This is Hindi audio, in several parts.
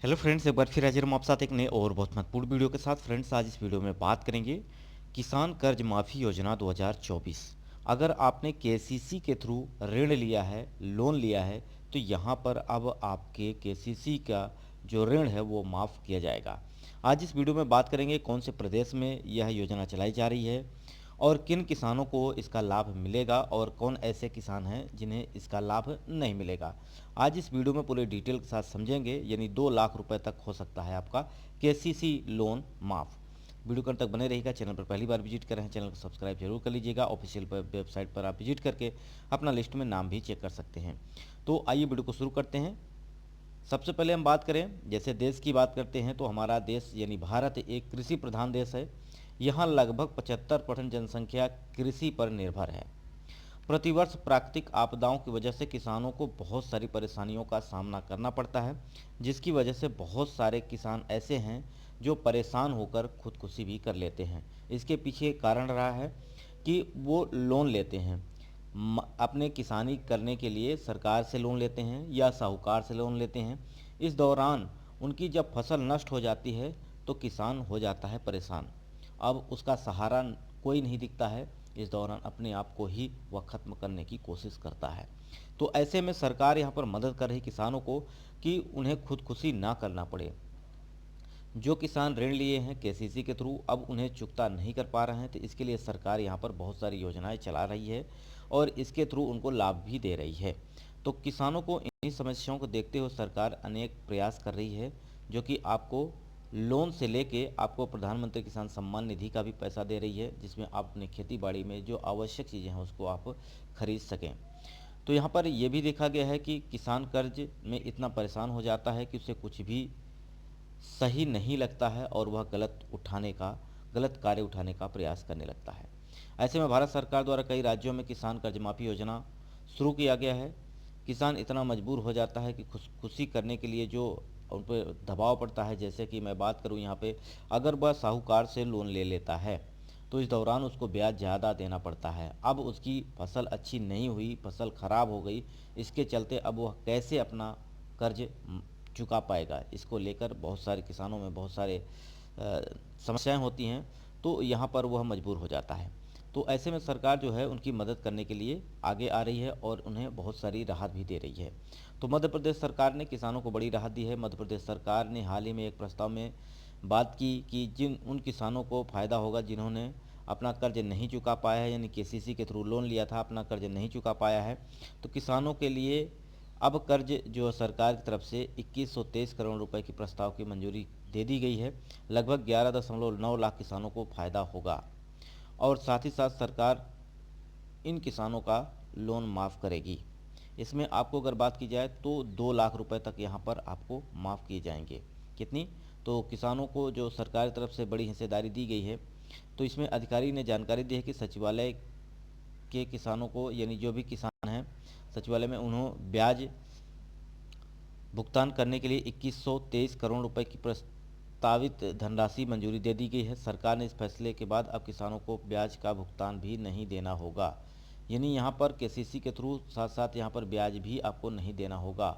हेलो फ्रेंड्स, एक बार फिर हाजिर हूँ आप साथ एक नए और बहुत महत्वपूर्ण वीडियो के साथ। फ्रेंड्स, आज इस वीडियो में बात करेंगे किसान कर्ज माफ़ी योजना 2024। अगर आपने केसीसी के थ्रू ऋण लिया है, लोन लिया है, तो यहाँ पर अब आपके केसीसी का जो ऋण है वो माफ़ किया जाएगा। आज इस वीडियो में बात करेंगे कौन से प्रदेश में यह योजना चलाई जा रही है और किन किसानों को इसका लाभ मिलेगा और कौन ऐसे किसान हैं जिन्हें इसका लाभ नहीं मिलेगा। आज इस वीडियो में पूरे डिटेल के साथ समझेंगे। यानी 2 लाख रुपए तक हो सकता है आपका केसीसी लोन माफ़। वीडियो कर तक बने रहेगा। चैनल पर पहली बार विजिट कर रहे हैं, चैनल को सब्सक्राइब जरूर कर लीजिएगा। ऑफिशियल वेबसाइट पर आप विजिट करके अपना लिस्ट में नाम भी चेक कर सकते हैं। तो आइए वीडियो को शुरू करते हैं। सबसे पहले हम बात करें, जैसे देश की बात करते हैं तो हमारा देश यानी भारत एक कृषि प्रधान देश है। यहाँ लगभग 75% जनसंख्या कृषि पर निर्भर है। प्रतिवर्ष प्राकृतिक आपदाओं की वजह से किसानों को बहुत सारी परेशानियों का सामना करना पड़ता है, जिसकी वजह से बहुत सारे किसान ऐसे हैं जो परेशान होकर खुदकुशी भी कर लेते हैं। इसके पीछे कारण रहा है कि वो लोन लेते हैं। अपने किसानी करने के लिए सरकार से लोन लेते हैं या साहूकार से लोन लेते हैं। इस दौरान उनकी जब फसल नष्ट हो जाती है तो किसान हो जाता है परेशान। अब उसका सहारा कोई नहीं दिखता है। इस दौरान अपने आप को ही वह ख़त्म करने की कोशिश करता है। तो ऐसे में सरकार यहाँ पर मदद कर रही किसानों को कि उन्हें खुदकुशी ना करना पड़े। जो किसान ऋण लिए हैं केसीसी के थ्रू, अब उन्हें चुकता नहीं कर पा रहे हैं, तो इसके लिए सरकार यहाँ पर बहुत सारी योजनाएं चला रही है और इसके थ्रू उनको लाभ भी दे रही है। तो किसानों को इन्हीं समस्याओं को देखते हुए सरकार अनेक प्रयास कर रही है, जो कि आपको लोन से लेके आपको प्रधानमंत्री किसान सम्मान निधि का भी पैसा दे रही है, जिसमें आप अपनी खेती बाड़ी में जो आवश्यक चीज़ें हैं उसको आप खरीद सकें। तो यहाँ पर यह भी देखा गया है कि किसान कर्ज में इतना परेशान हो जाता है कि उसे कुछ भी सही नहीं लगता है और वह गलत कार्य उठाने का प्रयास करने लगता है। ऐसे में भारत सरकार द्वारा कई राज्यों में किसान कर्ज माफ़ी योजना शुरू किया गया है। किसान इतना मजबूर हो जाता है कि खुदकुशी करने के लिए जो उन पर दबाव पड़ता है, जैसे कि मैं बात करूं यहाँ पे, अगर वह साहूकार से लोन ले लेता है तो इस दौरान उसको ब्याज ज़्यादा देना पड़ता है। अब उसकी फसल अच्छी नहीं हुई, फसल खराब हो गई, इसके चलते अब वह कैसे अपना कर्ज चुका पाएगा, इसको लेकर बहुत सारे किसानों में बहुत सारे समस्याएं होती हैं। तो यहाँ पर वह मजबूर हो जाता है। तो ऐसे में सरकार जो है उनकी मदद करने के लिए आगे आ रही है और उन्हें बहुत सारी राहत भी दे रही है। तो मध्य प्रदेश सरकार ने किसानों को बड़ी राहत दी है। मध्य प्रदेश सरकार ने हाल ही में एक प्रस्ताव में बात की कि जिन उन किसानों को फ़ायदा होगा जिन्होंने अपना कर्ज नहीं चुका पाया है, यानी केसीसी के थ्रू लोन लिया था, अपना कर्ज नहीं चुका पाया है, तो किसानों के लिए अब कर्ज जो सरकार की तरफ से 2123 करोड़ रुपए की प्रस्ताव की मंजूरी दे दी गई है। लगभग 11.9 लाख किसानों को फायदा होगा और साथ ही साथ सरकार इन किसानों का लोन माफ़ करेगी। इसमें आपको अगर बात की जाए तो 2 लाख रुपए तक यहाँ पर आपको माफ़ किए जाएंगे। कितनी? तो किसानों को जो सरकार की तरफ से बड़ी हिस्सेदारी दी गई है। तो इसमें अधिकारी ने जानकारी दी है कि सचिवालय के किसानों को, यानी जो भी किसान हैं सचिवालय में, उन्होंने ब्याज भुगतान करने के लिए 2123 करोड़ रुपए की प्रस्तावित धनराशि मंजूरी दे दी गई है। सरकार ने इस फैसले के बाद अब किसानों को ब्याज का भुगतान भी नहीं देना होगा। यानी यहाँ पर केसीसी के थ्रू साथ साथ यहाँ पर ब्याज भी आपको नहीं देना होगा।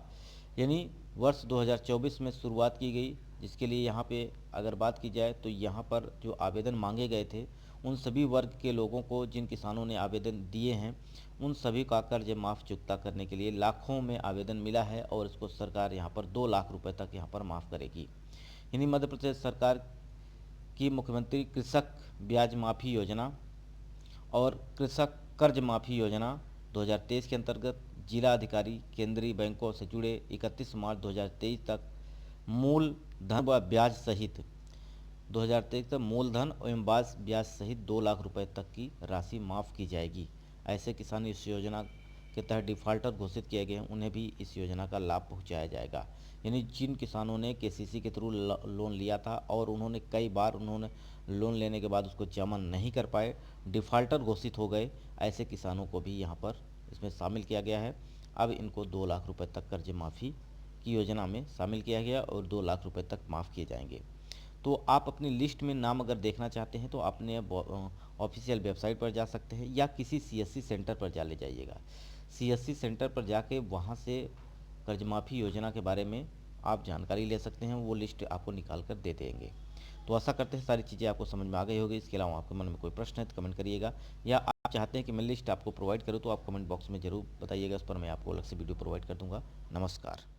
यानी वर्ष 2024 में शुरुआत की गई, जिसके लिए यहाँ पे अगर बात की जाए तो यहाँ पर जो आवेदन मांगे गए थे, उन सभी वर्ग के लोगों को, जिन किसानों ने आवेदन दिए हैं, उन सभी का कर्ज माफ़ चुकता करने के लिए लाखों में आवेदन मिला है और इसको सरकार यहाँ पर 2 लाख रुपए तक यहाँ पर माफ़ करेगी। यानी मध्य प्रदेश सरकार की मुख्यमंत्री कृषक ब्याज माफ़ी योजना और कृषक कर्ज माफ़ी योजना 2023 के अंतर्गत जिला अधिकारी केंद्रीय बैंकों से जुड़े 31 मार्च 2023 तक मूल धन व ब्याज सहित 2023 तक मूलधन एवं ब्याज सहित 2 लाख रुपए तक की राशि माफ़ की जाएगी। ऐसे किसान इस योजना के तहत डिफ़ाल्टर घोषित किए गए हैं, उन्हें भी इस योजना का लाभ पहुंचाया जाएगा। यानी जिन किसानों ने केसीसी के थ्रू लोन लिया था और उन्होंने कई बार लोन लेने के बाद उसको जमा नहीं कर पाए, डिफ़ाल्टर घोषित हो गए, ऐसे किसानों को भी यहाँ पर इसमें शामिल किया गया है। अब इनको 2 लाख रुपये तक कर्ज माफ़ी की योजना में शामिल किया गया और 2 लाख रुपये तक माफ़ किए जाएंगे। तो आप अपनी लिस्ट में नाम अगर देखना चाहते हैं तो अपने ऑफिशियल वेबसाइट पर जा सकते हैं या किसी सीएससी सेंटर पर जा ले जाइएगा। सीएससी सेंटर पर जाके वहाँ से कर्ज माफ़ी योजना के बारे में आप जानकारी ले सकते हैं, वो लिस्ट आपको निकाल कर दे देंगे। तो आशा करते हैं सारी चीज़ें आपको समझ में आ गई होगी। इसके अलावा आपके मन में कोई प्रश्न है तो कमेंट करिएगा, या आप चाहते हैं कि मैं लिस्ट आपको प्रोवाइड करूँ तो आप कमेंट बॉक्स में ज़रूर बताइएगा, उस पर मैं आपको अलग से वीडियो प्रोवाइड कर दूँगा। नमस्कार।